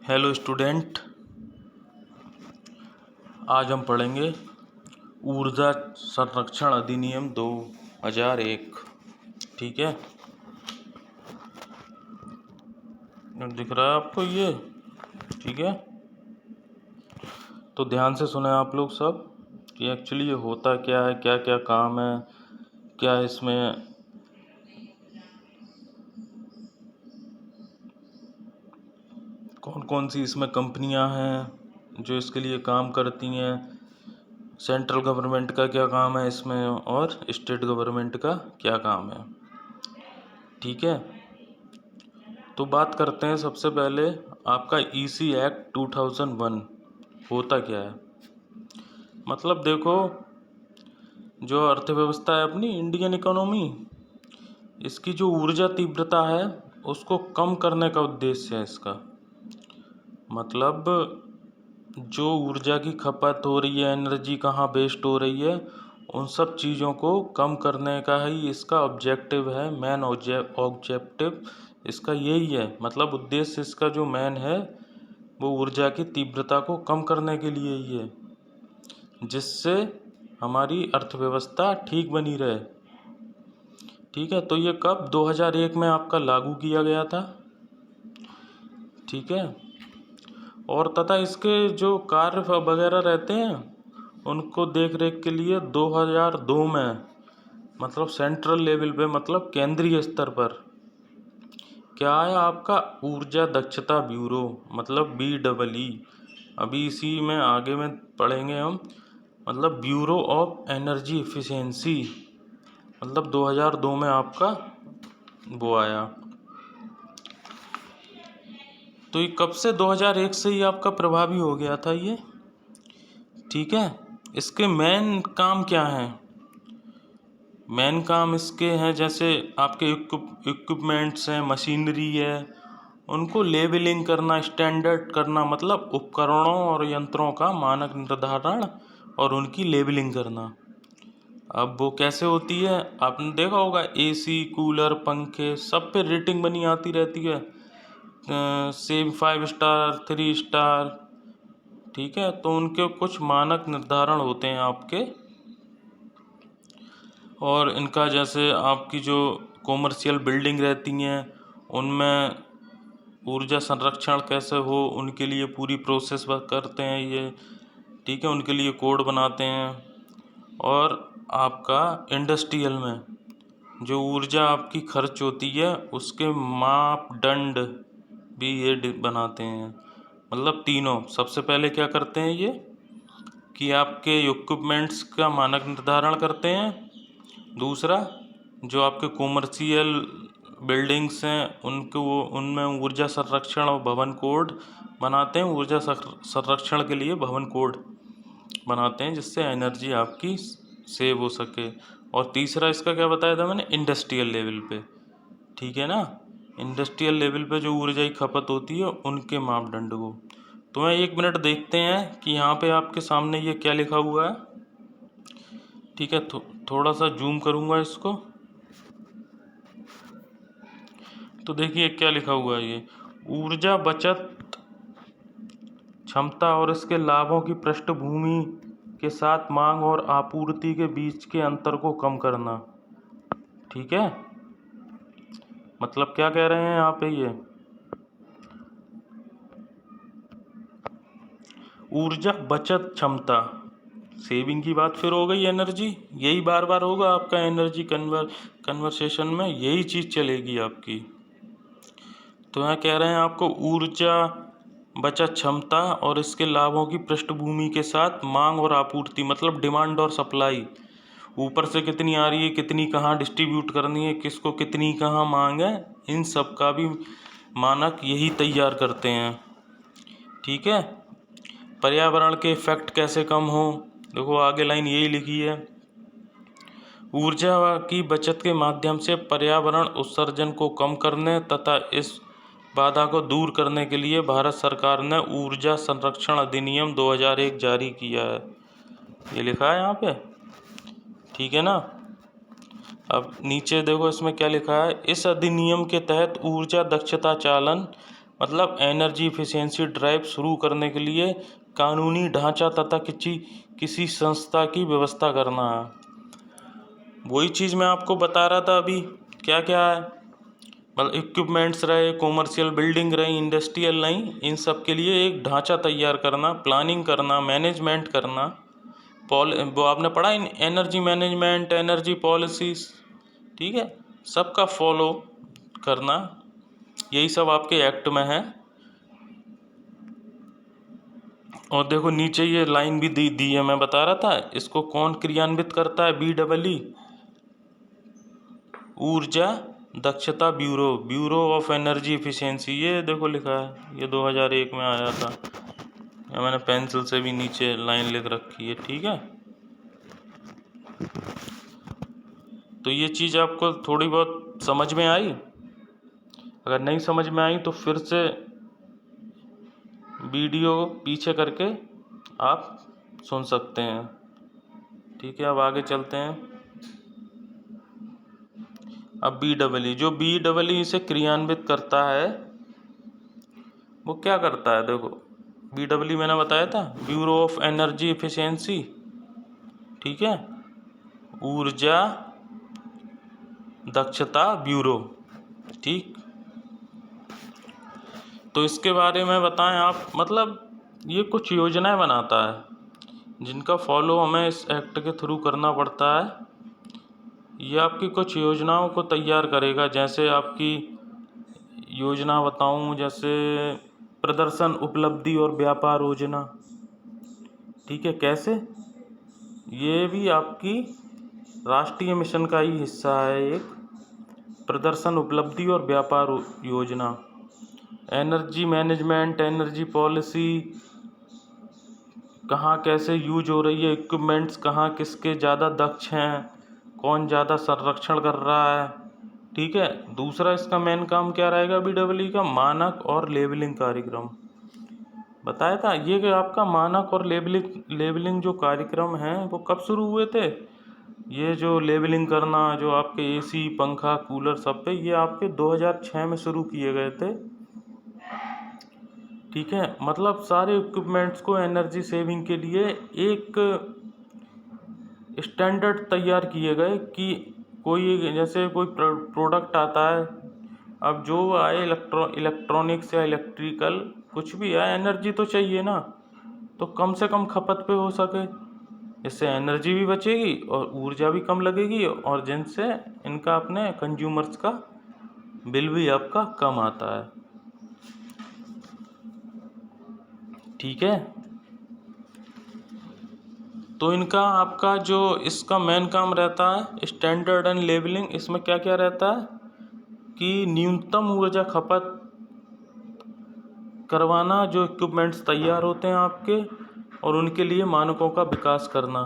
Hello student, आज हम पढ़ेंगे ऊर्जा संरक्षण अधिनियम 2001। ठीक है, दिख रहा है आपको ये? ठीक है, तो ध्यान से सुने आप लोग सब कि एक्चुअली ये होता क्या है, क्या क्या काम है, क्या इसमें कौन कौन सी इसमें कंपनियां हैं जो इसके लिए काम करती हैं, सेंट्रल गवर्नमेंट का क्या काम है इसमें और स्टेट गवर्नमेंट का क्या काम है। ठीक है, तो बात करते हैं सबसे पहले आपका ईसी एक्ट 2001 होता क्या है। मतलब देखो, जो अर्थव्यवस्था है अपनी इंडियन इकोनॉमी, इसकी जो ऊर्जा तीव्रता है उसको कम करने का उद्देश्य है इसका। मतलब जो ऊर्जा की खपत हो रही है, एनर्जी कहाँ वेस्ट हो रही है, उन सब चीज़ों को कम करने का ही इसका ऑब्जेक्टिव है। मेन ऑब्जेक्टिव इसका यही है, मतलब उद्देश्य इसका जो मेन है वो ऊर्जा की तीव्रता को कम करने के लिए ही है, जिससे हमारी अर्थव्यवस्था ठीक बनी रहे। ठीक है, तो ये कब 2001 में आपका लागू किया गया था। ठीक है, और तथा इसके जो कार्य वगैरह रहते हैं उनको देख रेख के लिए 2002 में मतलब सेंट्रल लेवल पे, मतलब केंद्रीय स्तर पर क्या है आपका ऊर्जा दक्षता ब्यूरो, मतलब BEE। अभी इसी में आगे में पढ़ेंगे हम, मतलब ब्यूरो ऑफ एनर्जी इफिशिएंसी, मतलब 2002 में आपका वो आया। तो ये कब से 2001 से ही आपका प्रभावी हो गया था ये। ठीक है, इसके मेन काम क्या हैं? मेन काम इसके हैं जैसे आपके इक्विपमेंट्स हैं, मशीनरी है, उनको लेबलिंग करना, स्टैंडर्ड करना, मतलब उपकरणों और यंत्रों का मानक निर्धारण और उनकी लेबलिंग करना। अब वो कैसे होती है, आपने देखा होगा एसी, कूलर, पंखे सब पे रेटिंग बनी आती रहती है, सेम 5 स्टार, 3 स्टार। ठीक है, तो उनके कुछ मानक निर्धारण होते हैं आपके, और इनका जैसे आपकी जो कॉमर्शियल बिल्डिंग रहती हैं उनमें ऊर्जा संरक्षण कैसे हो, उनके लिए पूरी प्रोसेस करते हैं ये। ठीक है, उनके लिए कोड बनाते हैं। और आपका इंडस्ट्रियल में जो ऊर्जा आपकी खर्च होती है उसके मापदंड भी ये बनाते हैं। मतलब तीनों, सबसे पहले क्या करते हैं ये कि आपके इक्विपमेंट्स का मानक निर्धारण करते हैं। दूसरा, जो आपके कॉमर्शियल बिल्डिंग्स हैं उनको उनमें ऊर्जा संरक्षण और भवन कोड बनाते हैं, ऊर्जा संरक्षण के लिए भवन कोड बनाते हैं जिससे एनर्जी आपकी सेव हो सके। और तीसरा इसका क्या बताया था मैंने, इंडस्ट्रियल लेवल पे। ठीक है ना, इंडस्ट्रियल लेवल पे जो ऊर्जा की खपत होती है उनके मापदंड को। तो मैं 1 मिनट देखते हैं कि यहाँ पे आपके सामने ये क्या लिखा हुआ है। ठीक है, थोड़ा सा जूम करूँगा इसको, तो देखिए क्या लिखा हुआ है ये, ऊर्जा बचत क्षमता और इसके लाभों की पृष्ठभूमि के साथ मांग और आपूर्ति के बीच के अंतर को कम करना। ठीक है, मतलब क्या कह रहे हैं यहाँ पे ये, ऊर्जा बचत क्षमता, सेविंग की बात फिर हो गई। एनर्जी यही बार बार होगा आपका, एनर्जी कन्वर्सेशन में यही चीज़ चलेगी आपकी। तो यहाँ कह रहे हैं आपको ऊर्जा बचत क्षमता और इसके लाभों की पृष्ठभूमि के साथ मांग और आपूर्ति, मतलब डिमांड और सप्लाई, ऊपर से कितनी आ रही है, कितनी कहाँ डिस्ट्रीब्यूट करनी है, किसको कितनी कहाँ मांग है, इन सब का भी मानक यही तैयार करते हैं। ठीक है, पर्यावरण के इफेक्ट कैसे कम हो, देखो आगे लाइन यही लिखी है, ऊर्जा की बचत के माध्यम से पर्यावरण उत्सर्जन को कम करने तथा इस बाधा को दूर करने के लिए भारत सरकार ने ऊर्जा संरक्षण अधिनियम 2001 जारी किया है। ये लिखा है यहाँ पे। ठीक है ना, अब नीचे देखो इसमें क्या लिखा है, इस अधिनियम के तहत ऊर्जा दक्षता चालन, मतलब एनर्जी इफिशियंसी ड्राइव शुरू करने के लिए कानूनी ढांचा तथा किसी संस्था की व्यवस्था करना है। वही चीज़ मैं आपको बता रहा था अभी, क्या क्या है, मतलब इक्विपमेंट्स रहे, कॉमर्शियल बिल्डिंग रही, इंडस्ट्रियल नहीं, इन सब के लिए एक ढांचा तैयार करना, प्लानिंग करना, मैनेजमेंट करना, वो आपने पढ़ा एनर्जी मैनेजमेंट, एनर्जी पॉलिसीज, ठीक है, सबका फॉलो करना, यही सब आपके एक्ट में है। और देखो नीचे ये लाइन भी दी है, मैं बता रहा था, इसको कौन क्रियान्वित करता है, BEE, ऊर्जा दक्षता ब्यूरो ऑफ एनर्जी इफिशियंसी, ये देखो लिखा है, ये 2001 में आया था, या मैंने पेंसिल से भी नीचे लाइन लिख रखी है, ठीक है। तो ये चीज़ आपको थोड़ी बहुत समझ में आई? अगर नहीं समझ में आई तो फिर से वीडियो पीछे करके आप सुन सकते हैं, ठीक है। अब आगे चलते हैं। अब BEE, जो BEE इसे क्रियान्वित करता है, वो क्या करता है, देखो BEE मैंने बताया था, ब्यूरो ऑफ एनर्जी इफिशियंसी, ठीक है, ऊर्जा दक्षता ब्यूरो, ठीक। तो इसके बारे में बताएं आप, मतलब ये कुछ योजनाएं बनाता है जिनका फॉलो हमें इस एक्ट के थ्रू करना पड़ता है। ये आपकी कुछ योजनाओं को तैयार करेगा, जैसे आपकी योजना बताऊं, जैसे प्रदर्शन, उपलब्धि और व्यापार योजना, ठीक है। कैसे, ये भी आपकी राष्ट्रीय मिशन का ही हिस्सा है, एक प्रदर्शन, उपलब्धि और व्यापार योजना। एनर्जी मैनेजमेंट, एनर्जी पॉलिसी, कहाँ कैसे यूज हो रही है, इक्विपमेंट्स कहाँ किसके ज़्यादा दक्ष हैं, कौन ज़्यादा संरक्षण कर रहा है, ठीक है। दूसरा इसका मेन काम क्या रहेगा, BEE का मानक और लेबलिंग कार्यक्रम, बताया था ये कि आपका मानक और लेबलिंग जो कार्यक्रम हैं वो कब शुरू हुए थे। ये जो लेबलिंग करना, जो आपके AC, पंखा, कूलर सब पे, ये आपके 2006 में शुरू किए गए थे, ठीक है। मतलब सारे इक्विपमेंट्स को एनर्जी सेविंग के लिए एक स्टैंडर्ड तैयार किए गए कि कोई, जैसे कोई प्रोडक्ट आता है, अब जो आए इलेक्ट्रॉनिक्स या इलेक्ट्रिकल कुछ भी आए, एनर्जी तो चाहिए ना, तो कम से कम खपत पे हो सके, इससे एनर्जी भी बचेगी और ऊर्जा भी कम लगेगी, और जिनसे इनका अपने कंज्यूमर्स का बिल भी आपका कम आता है, ठीक है। तो इनका आपका जो इसका मेन काम रहता है स्टैंडर्ड एंड लेबलिंग, इसमें क्या क्या रहता है कि न्यूनतम ऊर्जा खपत करवाना, जो इक्विपमेंट्स तैयार होते हैं आपके, और उनके लिए मानकों का विकास करना,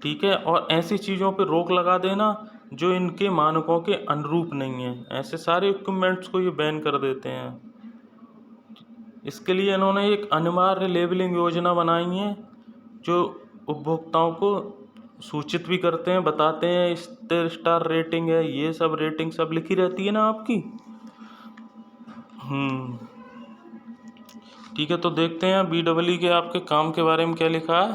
ठीक है। और ऐसी चीज़ों पे रोक लगा देना जो इनके मानकों के अनुरूप नहीं है, ऐसे सारे इक्विपमेंट्स को ये बैन कर देते हैं। इसके लिए इन्होंने एक अनिवार्य लेबलिंग योजना बनाई है, जो उपभोक्ताओं को सूचित भी करते हैं, बताते हैं, स्टार रेटिंग है, ये सब रेटिंग सब लिखी रहती है ना आपकी। ठीक है, तो देखते हैं BEE के आपके काम के बारे में क्या लिखा है।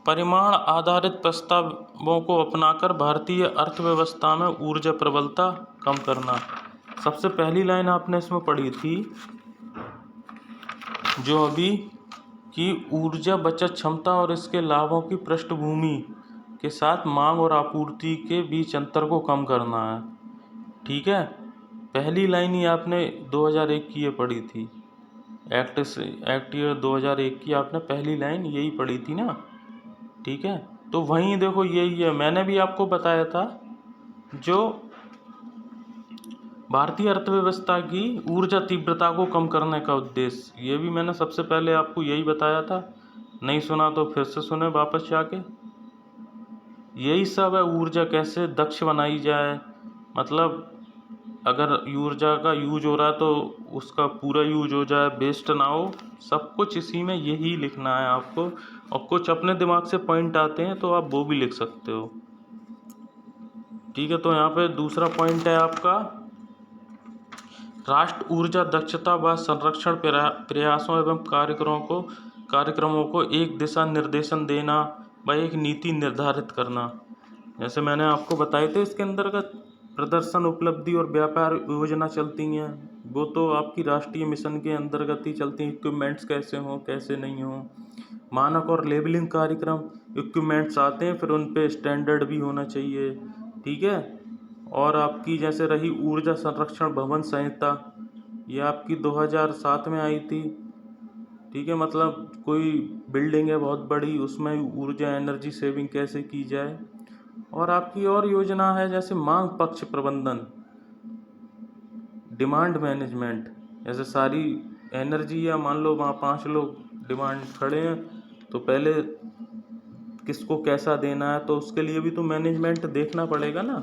परिमाण आधारित प्रस्तावों को अपनाकर भारतीय अर्थव्यवस्था में ऊर्जा प्रबलता कम करना। सबसे पहली लाइन आपने इसमें पढ़ी थी, जो अभी कि ऊर्जा बचत क्षमता और इसके लाभों की पृष्ठभूमि के साथ मांग और आपूर्ति के बीच अंतर को कम करना है, ठीक है। पहली लाइन ही आपने 2001 की ये पढ़ी थी, एक्ट ईयर 2001 की आपने पहली लाइन यही पढ़ी थी ना, ठीक है। तो वहीं देखो यही है, मैंने भी आपको बताया था, जो भारतीय अर्थव्यवस्था की ऊर्जा तीव्रता को कम करने का उद्देश्य, ये भी मैंने सबसे पहले आपको यही बताया था, नहीं सुना तो फिर से सुने वापस जाके। यही सब है, ऊर्जा कैसे दक्ष बनाई जाए, मतलब अगर ऊर्जा का यूज हो रहा है तो उसका पूरा यूज हो जाए, वेस्ट ना हो, सब कुछ इसी में यही लिखना है आपको। और कुछ अपने दिमाग से पॉइंट आते हैं तो आप वो भी लिख सकते हो, ठीक है। तो यहाँ पे दूसरा पॉइंट है आपका राष्ट्र ऊर्जा दक्षता व संरक्षण प्रयासों एवं कार्यक्रमों को एक दिशा निर्देशन देना व एक नीति निर्धारित करना। जैसे मैंने आपको बताए थे, इसके अंतर्गत प्रदर्शन, उपलब्धि और व्यापार योजना चलती हैं। वो तो आपकी राष्ट्रीय मिशन के अंतर्गत ही चलती हैं। इक्विपमेंट्स कैसे हों, कैसे नहीं हों, मानक और लेबलिंग कार्यक्रम। इक्विपमेंट्स आते हैं, फिर उन पे स्टैंडर्ड भी होना चाहिए, ठीक है। और आपकी जैसे रही ऊर्जा संरक्षण भवन संहिता, ये आपकी 2007 में आई थी, ठीक है। मतलब कोई बिल्डिंग है बहुत बड़ी, उसमें ऊर्जा एनर्जी सेविंग कैसे की जाए। और आपकी और योजना है जैसे मांग पक्ष प्रबंधन, डिमांड मैनेजमेंट। जैसे सारी एनर्जी, या मान लो वहाँ 5 लोग डिमांड खड़े हैं, तो पहले किसको कैसा देना है, तो उसके लिए भी तो मैनेजमेंट देखना पड़ेगा ना,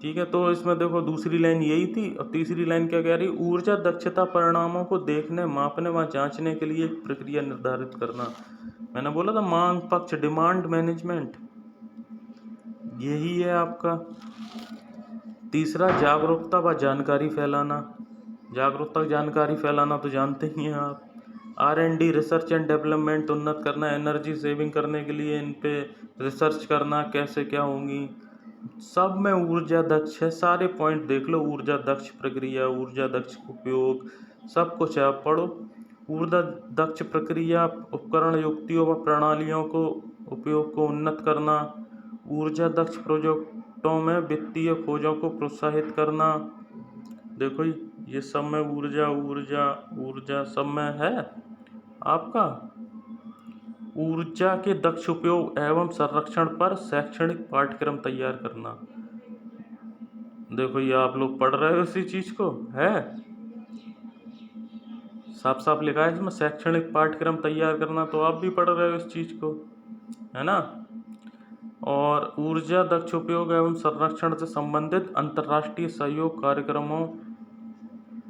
ठीक है। तो इसमें देखो दूसरी लाइन यही थी, और तीसरी लाइन क्या कह रही, ऊर्जा दक्षता परिणामों को देखने, मापने व जांचने के लिए एक प्रक्रिया निर्धारित करना। मैंने बोला था मांग पक्ष, डिमांड मैनेजमेंट, यही है आपका। तीसरा, जागरूकता व जानकारी फैलाना। जागरूकता, जानकारी फैलाना तो जानते ही हैं आप। R&D, रिसर्च एंड डेवलपमेंट उन्नत करना, एनर्जी सेविंग करने के लिए इन पे रिसर्च करना, कैसे क्या होंगी। सब में ऊर्जा दक्ष है, सारे पॉइंट देख लो, ऊर्जा दक्ष प्रक्रिया, ऊर्जा दक्ष उपयोग, सब कुछ है, आप पढ़ो। ऊर्जा दक्ष प्रक्रिया, उपकरण, युक्तियों व प्रणालियों को उपयोग को उन्नत करना। ऊर्जा दक्ष प्रोजेक्टों में वित्तीय खोजों को प्रोत्साहित करना। देखो ये सब में ऊर्जा ऊर्जा ऊर्जा सब में है आपका। ऊर्जा के दक्ष उपयोग एवं संरक्षण पर शैक्षणिक पाठ्यक्रम तैयार करना। देखो ये आप लोग पढ़ रहे हो इसी चीज को, है साफ साफ लिखा है इसमें, शैक्षणिक पाठ्यक्रम तैयार करना, तो आप भी पढ़ रहे हो इस चीज को, है ना। और ऊर्जा दक्ष उपयोग एवं संरक्षण से संबंधित अंतर्राष्ट्रीय सहयोग कार्यक्रमों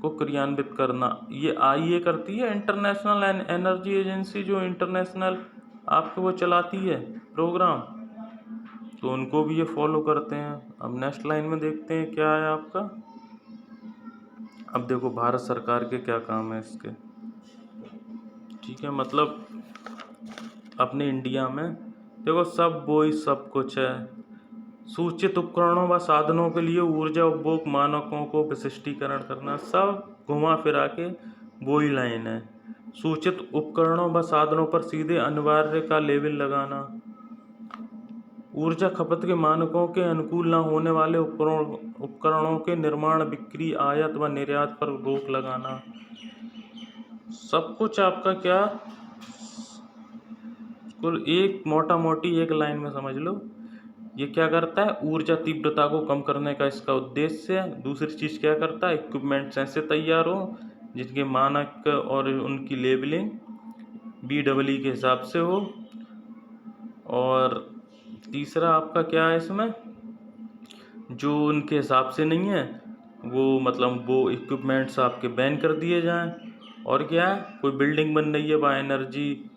को क्रियान्वित करना। ये आईए करती है, इंटरनेशनल एनर्जी एजेंसी, जो इंटरनेशनल आपको वो चलाती है प्रोग्राम, तो उनको भी ये फॉलो करते हैं। अब नेक्स्ट लाइन में देखते हैं क्या है आपका। अब देखो भारत सरकार के क्या काम है इसके, ठीक है। मतलब अपने इंडिया में देखो सब वही सब कुछ है। सूचित उपकरणों व साधनों के लिए ऊर्जा उपभोग मानकों को विशिष्टीकरण करना, सब घुमा फिरा के वही लाइन है। सूचित उपकरणों व साधनों पर सीधे अनिवार्य का लेबल लगाना। ऊर्जा खपत के मानकों के अनुकूल न होने वाले उपकरणों के निर्माण, बिक्री, आयात व निर्यात पर रोक लगाना। सब कुछ आपका क्या, कुल एक मोटा मोटी एक लाइन में समझ लो। ये क्या करता है, ऊर्जा तीव्रता को कम करने का इसका उद्देश्य है। दूसरी चीज़ क्या करता है, इक्विपमेंट्स ऐसे तैयार हो जिनके मानक और उनकी लेबलिंग BEE के हिसाब से हो। और तीसरा आपका क्या है इसमें, जो उनके हिसाब से नहीं है वो, मतलब वो इक्विपमेंट्स आपके बैन कर दिए जाएं। और क्या है, कोई बिल्डिंग बन रही है वहाँ एनर्जी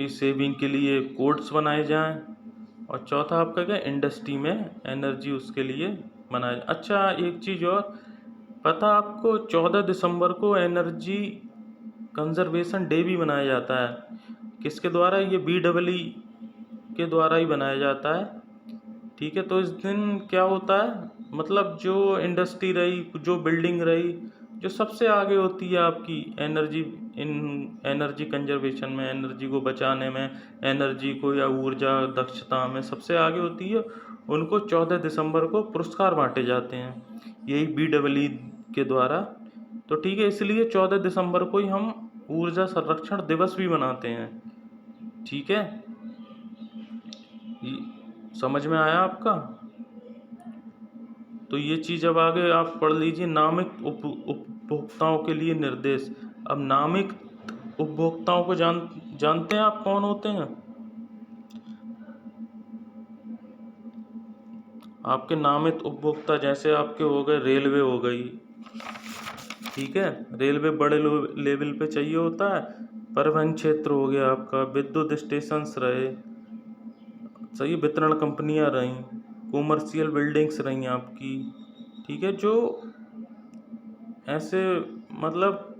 सेविंग के लिए कोड्स बनाए जाएं। और चौथा आपका क्या, इंडस्ट्री में एनर्जी उसके लिए बनाया। अच्छा एक चीज़ और पता आपको, 14 दिसंबर को एनर्जी कंजर्वेशन डे भी मनाया जाता है। किसके द्वारा, ये BEE के द्वारा ही बनाया जाता है, ठीक है। तो इस दिन क्या होता है, मतलब जो इंडस्ट्री रही, जो बिल्डिंग रही, जो सबसे आगे होती है आपकी एनर्जी कंजर्वेशन में, एनर्जी को बचाने में, एनर्जी को या ऊर्जा दक्षता में सबसे आगे होती है, उनको 14 दिसंबर को पुरस्कार बांटे जाते हैं, यही BEE के द्वारा। तो ठीक है, इसलिए 14 दिसंबर को ही हम ऊर्जा संरक्षण दिवस भी मनाते हैं, ठीक है। समझ में आया आपका। तो ये चीज़ अब आगे आप पढ़ लीजिए, नामित उपभोक्ताओं के लिए निर्देश। अब नामित उपभोक्ताओं को जानते हैं आप कौन होते हैं। आपके नामित उपभोक्ता जैसे आपके हो गए, रेलवे हो गई, ठीक है, रेलवे बड़े लेवल पे चाहिए होता है। परिवहन क्षेत्र हो गया आपका, विद्युत स्टेशंस रहे, सही, वितरण कंपनियां रहीं, कॉमर्शियल बिल्डिंग्स रहीं आपकी, ठीक है। जो ऐसे मतलब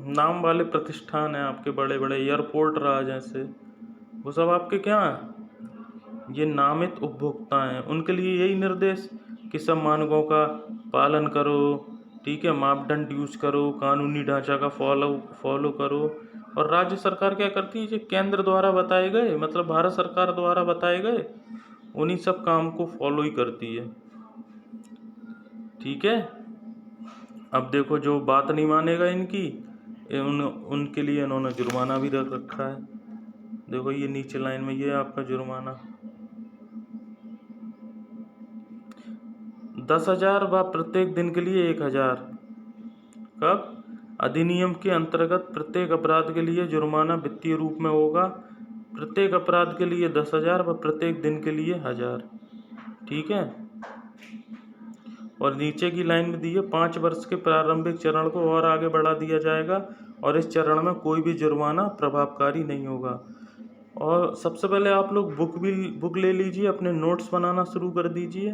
नाम वाले प्रतिष्ठान हैं आपके, बड़े बड़े एयरपोर्ट रहा जैसे, वो सब आपके क्या हैं, ये नामित उपभोक्ता हैं। उनके लिए यही निर्देश कि सब मानकों का पालन करो, ठीक है, मापदंड यूज करो, कानूनी ढांचा का फॉलो करो। और राज्य सरकार क्या करती है, जो केंद्र द्वारा बताए गए, मतलब भारत सरकार द्वारा बताए गए, उन्हीं सब काम को फॉलो ही करती है, ठीक है। अब देखो, जो बात नहीं मानेगा इनकी, उनके लिए इन्होंने जुर्माना भी रख रखा है। देखो ये नीचे लाइन में, ये आपका जुर्माना 10,000 व प्रत्येक दिन के लिए 1,000। कब? अधिनियम के अंतर्गत प्रत्येक अपराध के लिए जुर्माना वित्तीय रूप में होगा। प्रत्येक अपराध के लिए 10,000 व प्रत्येक दिन के लिए 1,000, ठीक है। और नीचे की लाइन में दी है 5 वर्ष के प्रारंभिक चरण को और आगे बढ़ा दिया जाएगा और इस चरण में कोई भी जुर्माना प्रभावकारी नहीं होगा। और सबसे पहले आप लोग बुक ले लीजिए, अपने नोट्स बनाना शुरू कर दीजिए,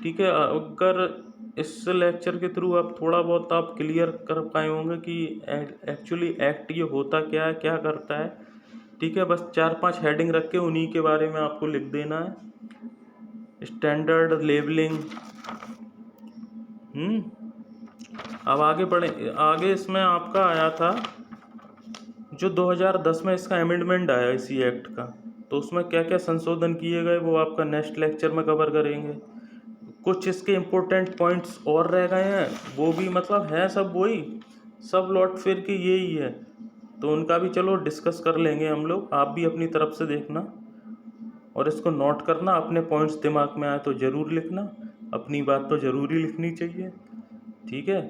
ठीक है। अगर इस लेक्चर के थ्रू आप थोड़ा बहुत आप क्लियर कर पाए होंगे कि एक्चुअली एक्ट ये होता क्या है, क्या करता है, ठीक है। बस 4-5 हेडिंग रख के उन्हीं के बारे में आपको लिख देना है। स्टैंडर्ड लेबलिंग, अब आगे बढ़े। आगे इसमें आपका आया था जो 2010 में इसका अमेंडमेंट आया इसी एक्ट का, तो उसमें क्या क्या संशोधन किए गए वो आपका नेक्स्ट लेक्चर में कवर करेंगे। कुछ इसके इम्पोर्टेंट पॉइंट्स और रह गए हैं, वो भी मतलब है सब वही, सब लौट फिर के यही है, तो उनका भी चलो डिस्कस कर लेंगे हम लोग। आप भी अपनी तरफ से देखना और इसको नोट करना, अपने पॉइंट्स दिमाग में आए तो ज़रूर लिखना, अपनी बात तो ज़रूर ही लिखनी चाहिए, ठीक है।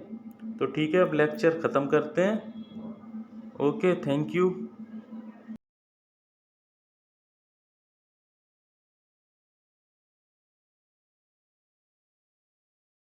तो ठीक है, अब लेक्चर ख़त्म करते हैं। Okay, thank you.